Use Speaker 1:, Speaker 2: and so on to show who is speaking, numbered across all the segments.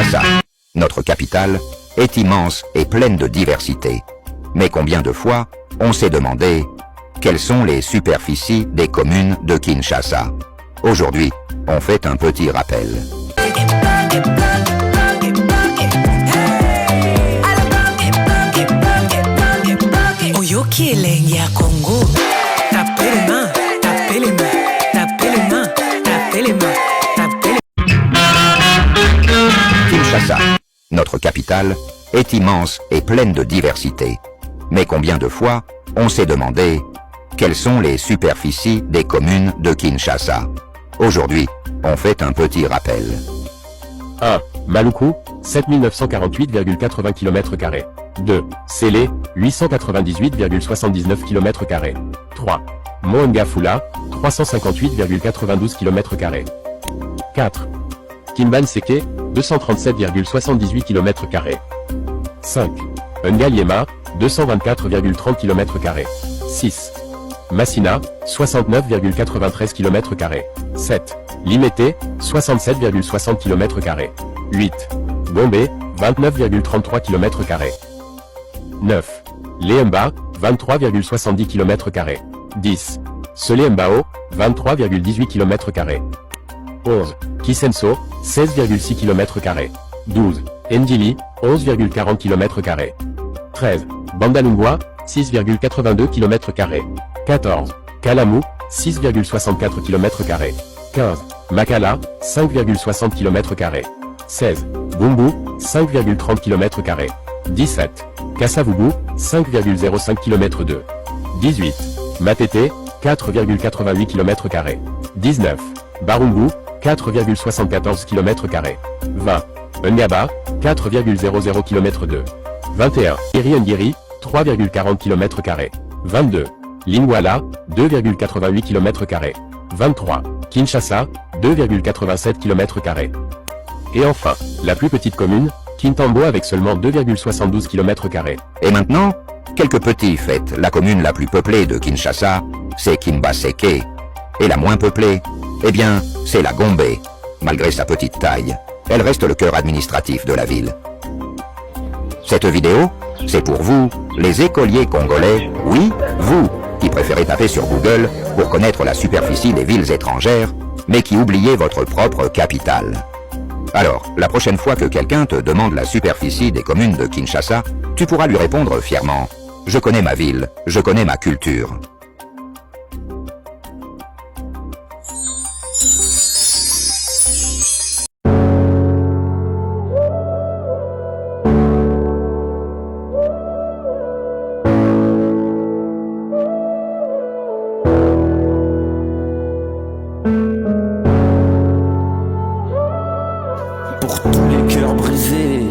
Speaker 1: Kinshasa, notre capitale, est immense et pleine de diversité. Mais combien de fois on s'est demandé quelles sont les superficies des communes de Kinshasa? Aujourd'hui, on fait un petit rappel. Kinshasa, notre capitale, est immense et pleine de diversité. Mais combien de fois on s'est demandé quelles sont les superficies des communes de Kinshasa? Aujourd'hui, on fait un petit rappel.
Speaker 2: 1. Maluku, 7948,80 km². 2. Sélé, 898,79 km². 3. Moengafula, 358,92 km². 4. Kimbanseke, 237,78 km². 5. Ngaliema, 224,30 km². 6. Massina, 69,93 km². 7. Limete, 67,60 km². 8. Gombe, 29,33 km². 9. Leemba, 23,70 km². 10. Selembao, 23,18 km². 11. Kisenso, 16,6 km². 12. Ndili, 11,40 km². 13. Bandalungwa, 6,82 km². 14. Kalamu, 6,64 km². 15. Makala, 5,60 km². 16. Bumbu, 5,30 km². 17. Kassavubu, 5,05 km². 18. Matete, 4,88 km². 19. Barumbu, 4,74 km². 20. Ngaba, 4,00 km². 21. Iriengiri, 3,40 km². 22. Lingwala, 2,88 km². 23. Kinshasa, 2,87 km². Et enfin, la plus petite commune, Kintambo avec seulement 2,72 km².
Speaker 1: Et maintenant, quelques petits faits. La commune la plus peuplée de Kinshasa, c'est Kimbaseke. Et la moins peuplée, eh bien, c'est la Gombe. Malgré sa petite taille, elle reste le cœur administratif de la ville. Cette vidéo, c'est pour vous, les écoliers congolais, oui, vous, qui préférez taper sur Google pour connaître la superficie des villes étrangères, mais qui oubliez votre propre capitale. Alors, la prochaine fois que quelqu'un te demande la superficie des communes de Kinshasa, tu pourras lui répondre fièrement « Je connais ma ville, je connais ma culture ».
Speaker 3: Pour tous les cœurs brisés,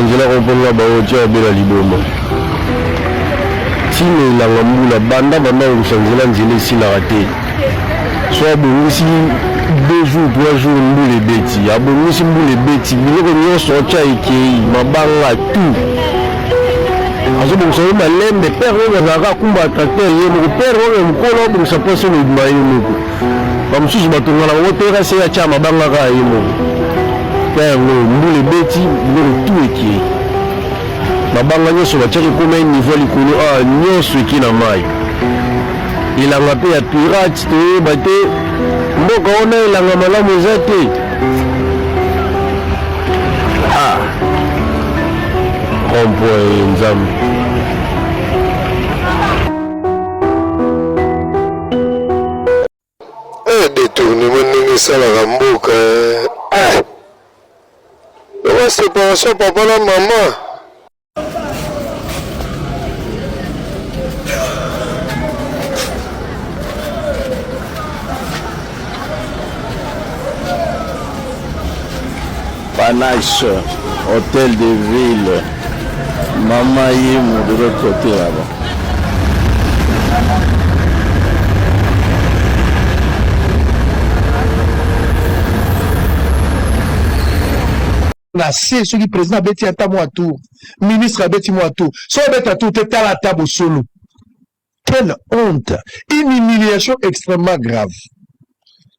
Speaker 4: nzela komponga baotia bela liboma tine elanga mbula banda bamangisa nzela nzela esilaka te so abongisi 2 jours 3 jours mbula ebeti abongisi mbula ebeti biloko nyonso otya ekei mabanga tu azobongisa ye malembe pere oyo azalaka akumba tracteur ye moko pere oyo mokolo abongisa mposo lobima ye moko bamosusu batongana bango te kasi atya mabanga kaka ye moko yango mbula ebeti biloko tu ekei mabanga nyonso batiaki ekoma ye niveau likolo awa nyonso eki na mai elanga mpe ya pirate toyeba te mboka wana elanga malamu eza te rond-point nzambe
Speaker 5: détournement ndenge esalaka mboka owa séparation papa na mama
Speaker 4: Panache, hôtel de ville, Mama Yemo de l'autre côté là-bas.
Speaker 6: na se soki président abeti ata mwa tour ministre abeti mwa tour so abeta tour te tala ata bosolo. Quelle honte, une humiliation extrêmement grave.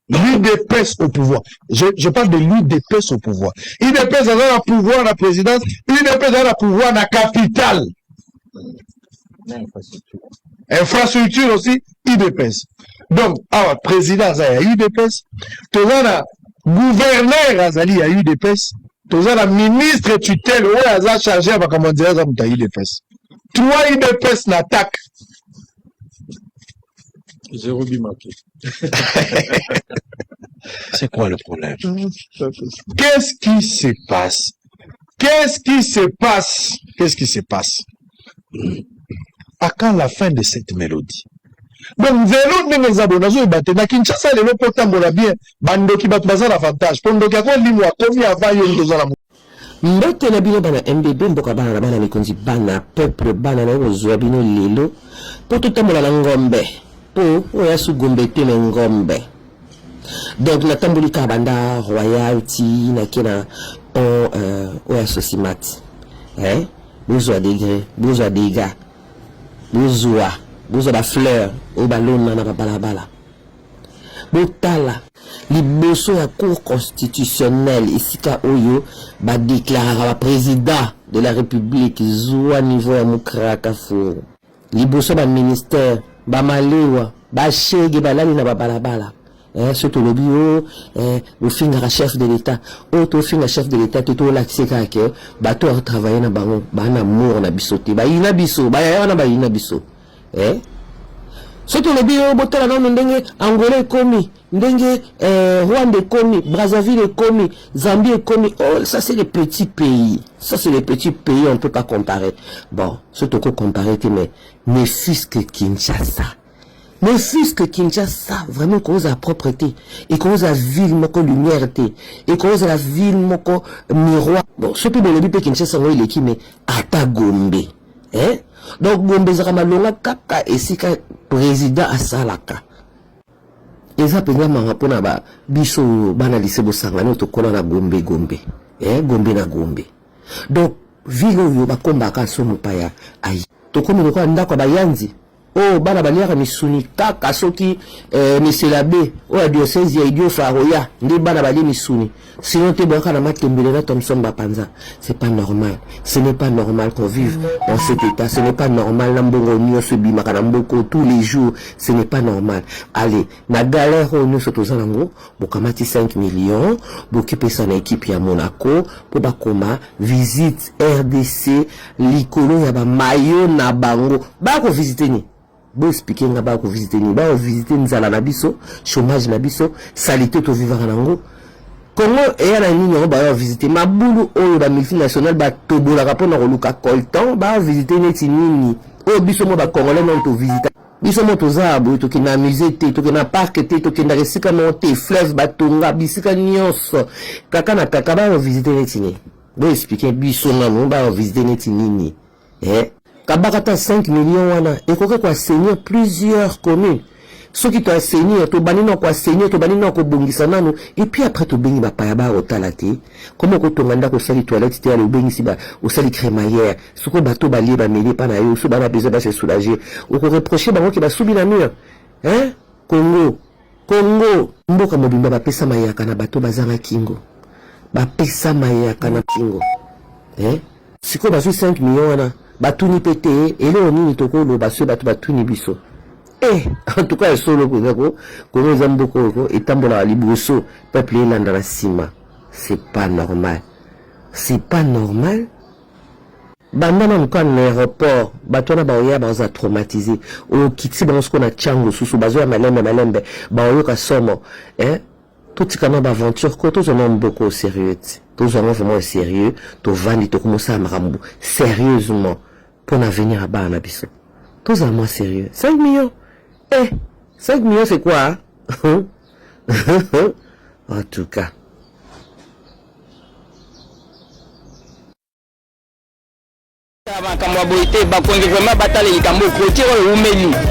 Speaker 6: L'UDPS au pouvoir. Je parle de l'UDPS au pouvoir. l'UDPS a le pouvoir à la présidence, l'UDPS a le pouvoir à la capitale. Infrastructure aussi, UDPS. Donc, alors, président a UDPS, tout ça, gouverneur azali a UDPS, tout ça, ministre tutelle, ouais, a chargé à comment dire ça, UDPS. Toi, UDPS n'attaque.
Speaker 4: Zéro bimarqué.
Speaker 6: C'est quoi le problème? Qu'est-ce qui se passe? Qu'est-ce qui se passe? Qu'est-ce qui se passe? À quand la fin de cette mélodie? Donc, vélo, nous avons battu. Na Kinshasa, les lots potambola bien. Bando qui bat bazar l'avantage. Pondo qui a quoi l'imoa, combien avant yon deux ans.
Speaker 7: Mbote na bino bana MBB mboka bana na bana mikonzi bana peuple bana na ozwa bino lelo. Po totambola na ngombe. Po oya su gombe te na ngombe. Donc na tamboli ka banda royalty na kena on oya sosimati. Bozwa degré, bozwa dégâts. Bozwa ba fleur o balona na balabala. Botala liboso ya cour constitutionnelle isika oyo ba déclarer ba président de la république zwa niveau ya mukraka fo. Liboso ba ministère ba malewa ba chege balali na balabala. Surtout le bio, au finga chef de l'État, auto finga chef de l'État, tout l'accès kake, bateau à travailler na bango, bana amour na bisoté, ba ina biso, ba yana ba ina biso. Surtout le bio, botala na ndenge Angola komi, ndenge Rwanda komi, Brazzaville komi, Zambie komi. Oh, ça c'est les petits pays. Ça c'est les petits pays, on ne peut pas comparer. Bon, surtout qu'on compare, mais ne fût-ce que Kinshasa. Mais fils Kinshasa, vraiment cause à propreté, et cause à ville moko lumière, et cause à la ville moko miroir. Bon, ce que le but Kinshasa, il est qui, mais ata Gombe. Donc Gombe zara malonga kaka et si ka président à Salaka. Et ça peut vraiment répondre à biso bana lycée bosanga to kona na Gombe. Gombe na Gombe. Donc ville yo ba komba ka so mopaya ai. To komi ko ndako ba yanzi. Oh, bana baliaka misuni kaka soki monsieur l'abbé o la diocèse ya idio faroya ndi bana bali misuni sinon te boka na matembele na Thomson Bapanza. C'est pas normal, ce n'est pas normal qu'on vive dans cet état, ce n'est pas normal na mbongo nyo se bimaka na mboko tous les jours, ce n'est pas normal. Allez, na galère on se toza nango bokamati 5 millions bokipe sa na équipe ya Monaco po bakoma visite RDC likolo ya ba mayo na bango ba ko visiter ni. Bon expliquer nga ba ko visiter ni ba visiter nzala na biso chômage na biso salité to vivre nango Congo et na nini on ba visiter mabulu oyo ba multinational ba tobola ka pona ko luka coltan ba visiter neti nini o biso mo ba congolais non to visiter biso mo to zabu to kina musée te to kina parc te to kina resika monter fleuve batonga bisika nyonso kaka na kaka ba visiter neti ni bon expliquer biso na mo ba visiter neti nini Kabakata 5 millions wana ekoke kwa seigneur plusieurs communes. Ceux qui t'ont enseigné, to banino kwa seigneur, to banino ko bongisa nanu et puis après to bengi ba payaba otalate. Comment ko tonganda ko sali toilette te ale bengi siba o sali crémaillère. Soko bato balie ba meli pa na yo, so bana besoin ba se soulager. O ko reprocher bango ki ba subi na mur. Congo mboka mobimba ba pesa mayaka na bato bazanga kingo. Ba pesa mayaka na kingo. Siko ba 5 millions wana batuni pété et là on y toko lo baso batu batuni biso en tout cas solo ko ko zamboko ko etambola liboso peuple landa la sima. C'est pas normal banda na mkan aéroport batona ba oya ba za traumatisé o kitsi ba sko na chango susu bazo ya malembe ba oyo ka somo tout tikana ba aventure ko to zona mboko sérieux to zona vraiment sérieux to vandi to commencer à marambu sérieusement pour l'avenir à bas biso tous à moi sérieux 5 millions 5 millions c'est quoi en tout cas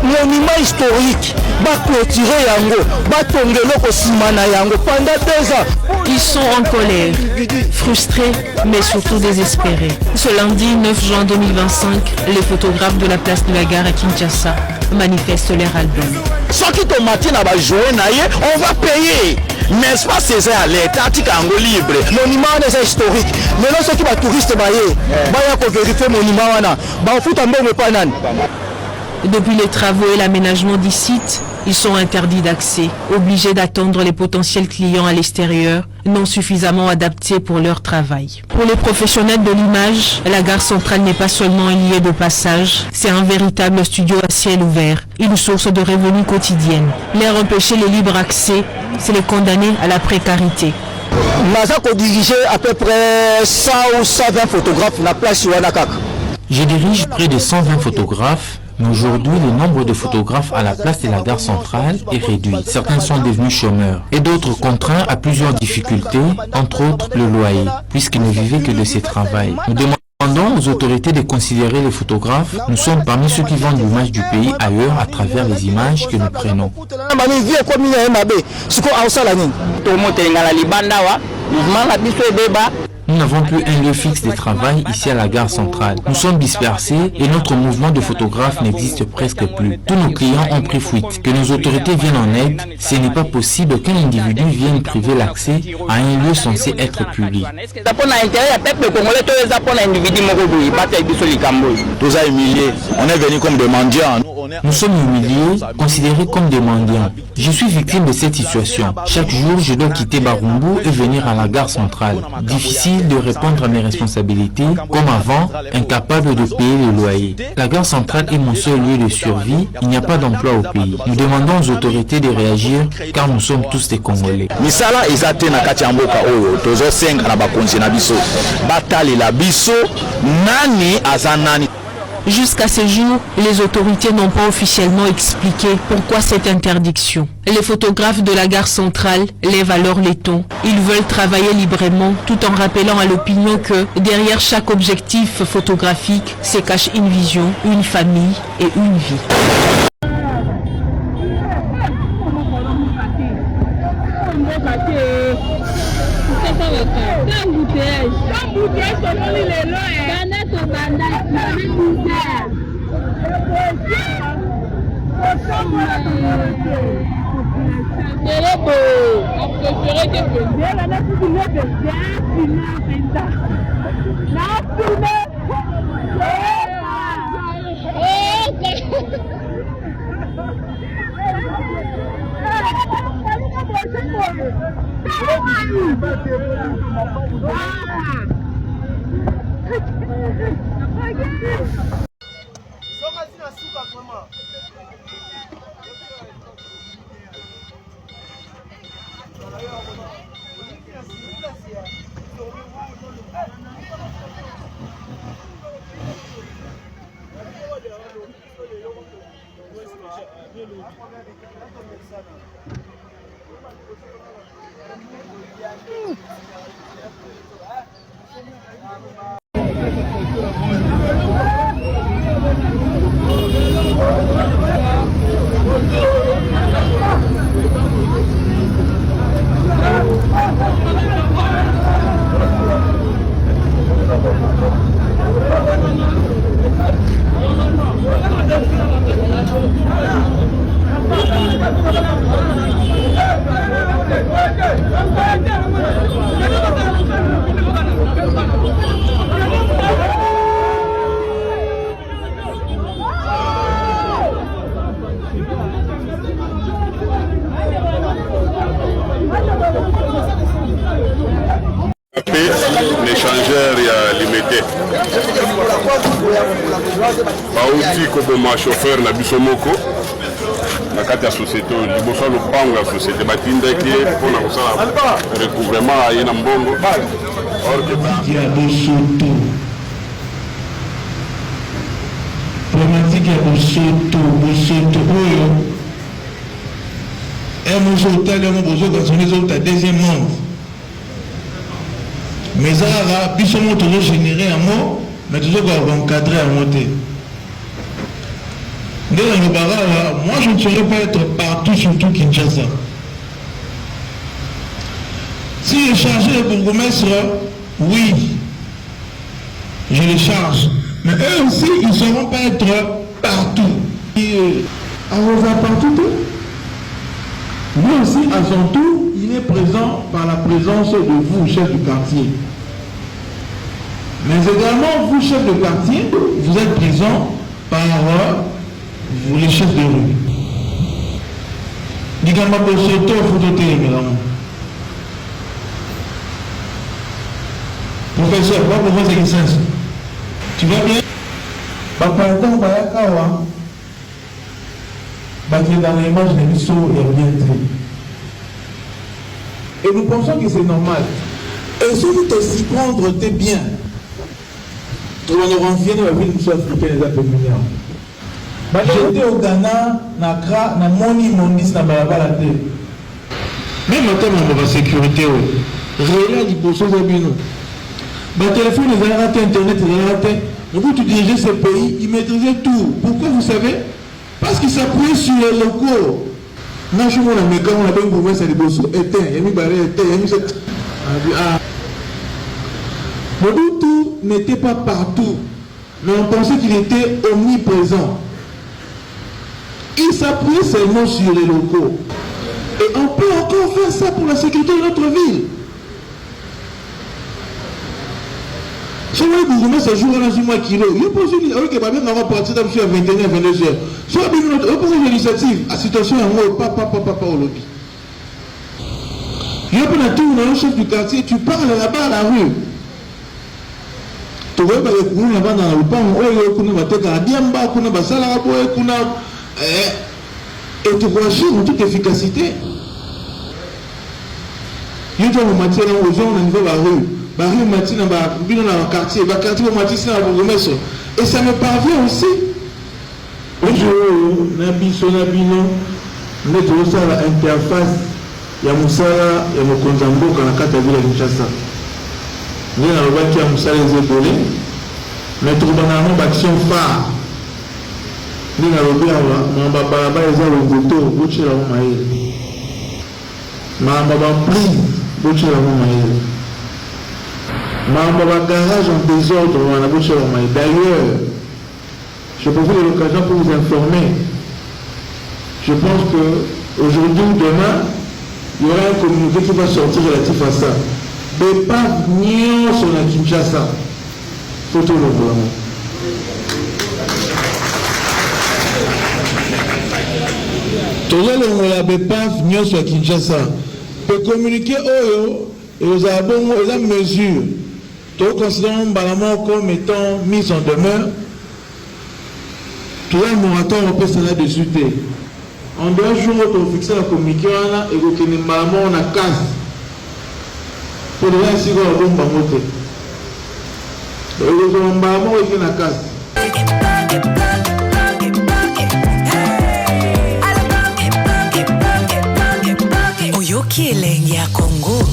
Speaker 3: Monument historique, clôturer yango, pendant 2 ans.
Speaker 8: Ils sont en colère, frustrés, mais surtout désespérés. Ce lundi 9 juin 2025, les photographes de la place de la gare à Kinshasa manifestent leur album.
Speaker 3: Ceux qui te matin à jouer, on va payer. N'est-ce pas César à l'État qui est libre? Monument est historique. Maintenant, ceux qui sont touristes, ils vérifier le monument.
Speaker 8: Depuis les travaux et l'aménagement du site, ils sont interdits d'accès, obligés d'attendre les potentiels clients à l'extérieur, non suffisamment adaptés pour leur travail. Pour les professionnels de l'image, la gare centrale n'est pas seulement un lieu de passage, c'est un véritable studio à ciel ouvert, une source de revenus quotidienne. Leur empêcher le libre accès, c'est les condamner à la précarité.
Speaker 3: Mazako dirigeait à peu près 100 ou 120 photographes dans la place Wanakak.
Speaker 9: Je dirige près de 120 photographes. Mais aujourd'hui, le nombre de photographes à la place de la gare centrale est réduit. Certains sont devenus chômeurs et d'autres contraints à plusieurs difficultés, entre autres le loyer, puisqu'ils ne vivaient que de ces travails. Nous demandons aux autorités de considérer les photographes. Nous sommes parmi ceux qui vendent l'image du pays ailleurs à travers les images que nous prenons. Nous n'avons plus un lieu fixe de travail ici à la gare centrale. Nous sommes dispersés et notre mouvement de photographes n'existe presque plus. Tous nos clients ont pris fuite. Que nos autorités viennent en aide, ce n'est pas possible qu'un individu vienne priver l'accès à un lieu censé être public.
Speaker 3: On est venu comme des mendiants.
Speaker 9: Nous sommes humiliés, considérés comme des mendiants. Je suis victime de cette situation. Chaque jour, je dois quitter Barumbu et venir à la gare centrale. Difficile de répondre à mes responsabilités, comme avant, incapable de payer le loyer. La gare centrale est mon seul lieu de survie, il n'y a pas d'emploi au pays. Nous demandons aux autorités de réagir, car nous sommes tous des Congolais.
Speaker 8: Jusqu'à ce jour, les autorités n'ont pas officiellement expliqué pourquoi cette interdiction. Les photographes de la gare centrale lèvent alors les tons. Ils veulent travailler librement tout en rappelant à l'opinion que derrière chaque objectif photographique se cache une vision, une famille et une vie.
Speaker 5: L'échangeur est limité. Bauti koboma chauffeur na bisomoko na kati ya société liboso lopango ya société batindaki mpona kosala recouvrement aye na mbongo
Speaker 10: ya bosoto problématique ya bosoto oyo emozotali yango bozokonsome ezota deuxième monde mais ezalaka biso mo tozogénéré yango mais toujours encadré à monter. Moi, je ne saurais pas être partout, surtout Kinshasa. Si je chargeais le bourgmestre, oui, je les charge. Mais eux aussi, ils ne sauront pas être partout. On vous a partout. Lui aussi, à son tour, il est présent par la présence de vous, chef du quartier. Mais également, vous, chef de quartier, vous êtes présent par vous, les chefs de rue. Digama Bosoto, Foutoté, mesdames. Professeur, va pour votre existence. Tu vas bien? Pardon, Bayakawa. Qui est dans l'image de l'histoire et bien dit. Et nous pensons que c'est normal. Et si vous te s'y prendre, t'es bien. On aura fait dans la ville africaine des Apéminiens. J'étais au Ghana, Nakra, na Moni, Mondis, na Balabala. Même en termes de sécurité, réel, il pose aux abîmes. Le téléphone, ils ont raté Internet, ils ont raté. Donc, vous dirigeez ce pays, ils maîtrisaient tout. Pourquoi vous savez? Parce qu'ils s'appuient sur les locaux. Là, je vois la méca, on a bien gouverne, c'est les bosses éteints. Il y a mis barré éteint, il y a mis cette. Mobutu n'était pas partout, mais on pensait qu'il était omniprésent. Il s'appuie seulement sur les locaux. Et on peut encore faire ça pour la sécurité de notre ville. Si vous voulez ce jour-là, je suis kilo. Il pose une question, on va partir à 21h, 22h. Soit on pose une initiative, la situation est en haut, pas au lobby. Il y a un tour dans le chef du quartier, tu parles là-bas à la rue. Tu vois, là-bas dans la rue, et tu vois agir en toute efficacité. Il y a une matière aux gens au niveau de la rue. Barry Martin dans le quartier, le quartier Martin dans le bourgmestre. Et ça me parvient aussi. Bonjour, Nabiso Nabino, nous avons l'interface, il y a Moussala, il y a Mokonzambo, dans la carte de la ville de Kinshasa. Nous avons le qui a Moussala les épaules, mais nous avons une action phare. Nous avons le Baraba et le Goto, Boucher la Momaï. Mamba prise, Boucher la Momaï. Mamba garage en désordre, on a Boucher la Momaï. D'ailleurs, je profite de l'occasion pour vous informer. Je pense qu'aujourd'hui ou demain, il y aura un communiqué qui va sortir relatif à ça. Des pas nions sur la Kinshasa. Photo le vraiment. Toujours le BEPAF nions sur la Kinshasa. Pour communiquer et aux abonnés, aux mesures, nous considérons Balamon comme étant mis en demeure. Tout un moratoire on peut s'en là-dessus. En 2 jours, on fixe la communiqué et vous tenez maman on a casse. Pour le reste, il va y avoir un bon moté. Et vous avez un maman qui a casse.
Speaker 11: Oyoki elengi ya Congo.